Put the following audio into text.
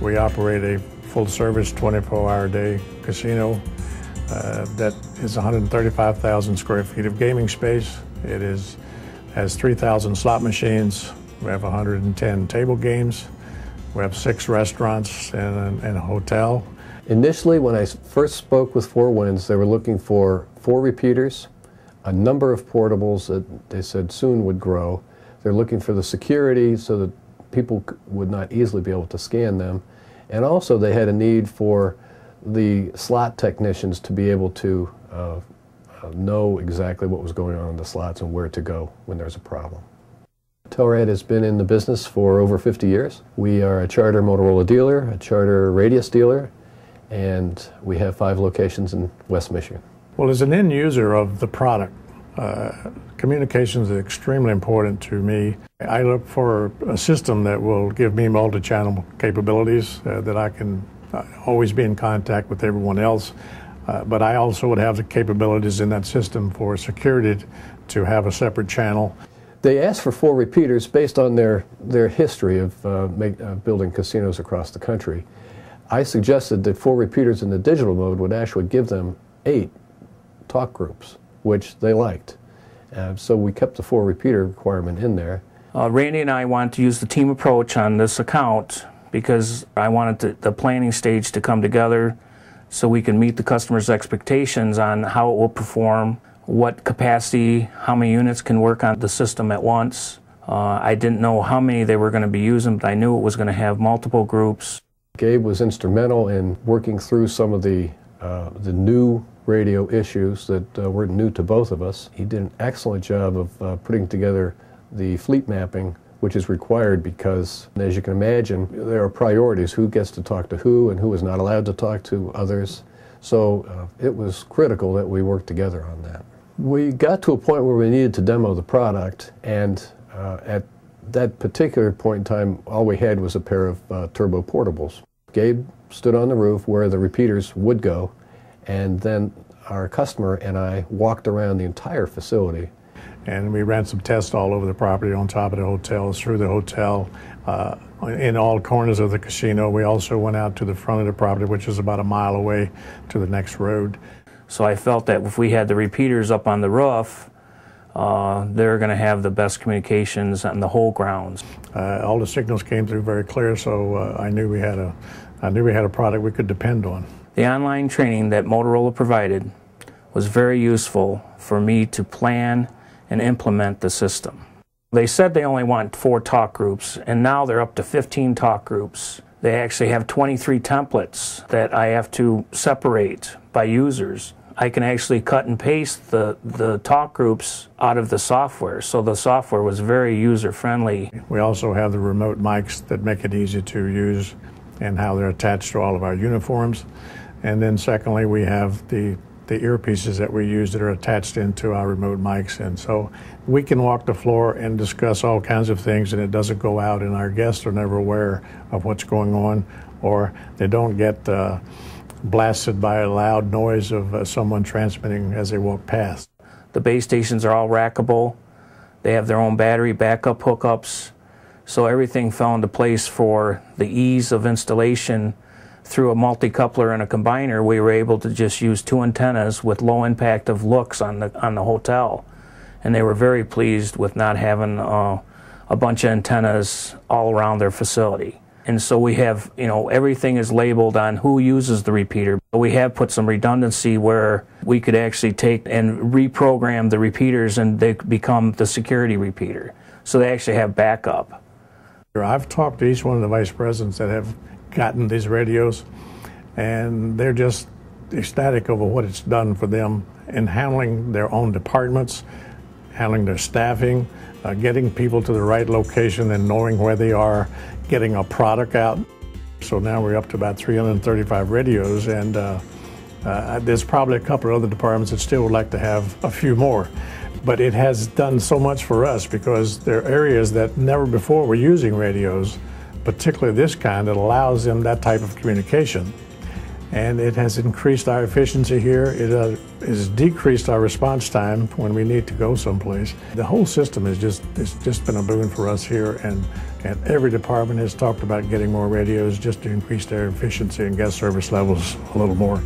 We operate a full-service 24-hour-a-day casino that is 135,000 square feet of gaming space. It has 3,000 slot machines. We have 110 table games. We have 6 restaurants and a hotel. Initially, when I first spoke with Four Winds, they were looking for 4 repeaters, a number of portables that they said soon would grow. They're looking for the security so that people would not easily be able to scan them. And also they had a need for the slot technicians to be able to know exactly what was going on in the slots and where to go when there's a problem. Telrad has been in the business for over 50 years. We are a charter Motorola dealer, a charter Radius dealer, and we have 5 locations in West Michigan. Well, as an end user of the product, communications is extremely important to me. I look for a system that will give me multi-channel capabilities, that I can always be in contact with everyone else, but I also would have the capabilities in that system for security to have a separate channel. They asked for 4 repeaters based on their history of building casinos across the country. I suggested that 4 repeaters in the digital mode would actually give them 8 talk groups, which they liked. So we kept the 4 repeater requirement in there. Randy and I wanted to use the team approach on this account because I wanted the planning stage to come together so we can meet the customer's expectations on how it will perform, what capacity, how many units can work on the system at once. I didn't know how many they were going to be using, but I knew it was going to have multiple groups. Gabe was instrumental in working through some of the new radio issues that were new to both of us. He did an excellent job of putting together the fleet mapping, which is required because, as you can imagine, there are priorities, who gets to talk to who and who is not allowed to talk to others. So it was critical that we worked together on that. We got to a point where we needed to demo the product, and at that particular point in time, all we had was a pair of turbo portables. Gabe stood on the roof where the repeaters would go, and then our customer and I walked around the entire facility. And we ran some tests all over the property, on top of the hotels, through the hotel, in all corners of the casino. We also went out to the front of the property, which is about a mile away to the next road. So I felt that if we had the repeaters up on the roof, they're going to have the best communications on the whole grounds. All the signals came through very clear, so I knew we had a product we could depend on. The online training that Motorola provided was very useful for me to plan and implement the system. They said they only want 4 talk groups, and now they're up to 15 talk groups. They actually have 23 templates that I have to separate by users. I can actually cut and paste the talk groups out of the software, so the software was very user-friendly. We also have the remote mics that make it easy to use and how they're attached to all of our uniforms. And then secondly, we have the earpieces that we use that are attached into our remote mics, and so we can walk the floor and discuss all kinds of things, and it doesn't go out, and our guests are never aware of what's going on, or they don't get blasted by a loud noise of someone transmitting as they walk past. The base stations are all rackable. They have their own battery backup hookups, so everything fell into place for the ease of installation. Through a multi-coupler and a combiner, we were able to just use 2 antennas with low impact of looks on the hotel, and they were very pleased with not having a bunch of antennas all around their facility. And so we have, everything is labeled on who uses the repeater. We have put some redundancy where we could actually take and reprogram the repeaters and they become the security repeater. So they actually have backup. I've talked to each one of the vice presidents that have gotten these radios, and they're just ecstatic over what it's done for them in handling their own departments, handling their staffing, getting people to the right location and knowing where they are, getting a product out. So now we're up to about 335 radios, and there's probably a couple of other departments that still would like to have a few more. But it has done so much for us because there are areas that never before were using radios, particularly this kind that allows them that type of communication. and it has increased our efficiency here. It has decreased our response time when we need to go someplace. The whole system has just been a boon for us here, and every department has talked about getting more radios just to increase their efficiency and guest service levels a little more.